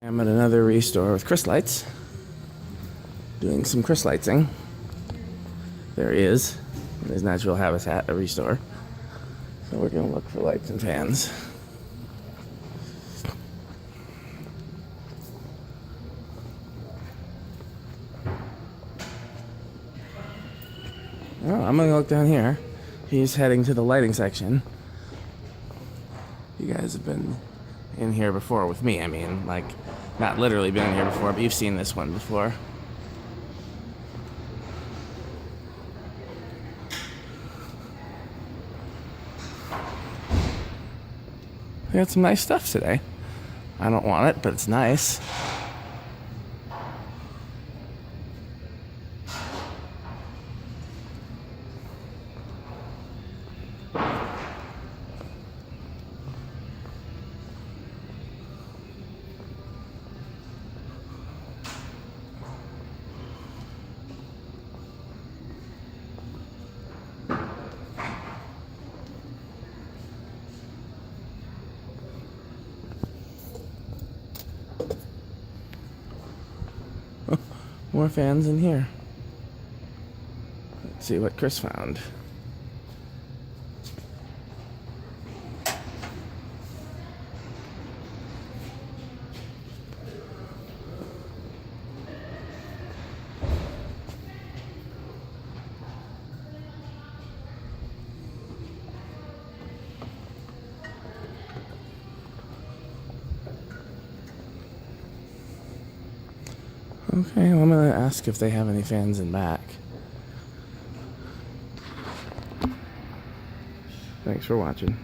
I'm at another restore with Chrislights, doing some Chrislightsing. There he is, in his natural habitat, a restore. So we're gonna look for lights and fans. Oh, I'm gonna look down here. He's heading to the lighting section. You guys have been in here before with me. I mean, like, not literally been in here before, but you've seen this one before. We got some nice stuff today. I don't want it, but it's nice. More fans in here. Let's see what Chris found. Okay, well, I'm gonna ask if they have any fans in back. Thanks for watching.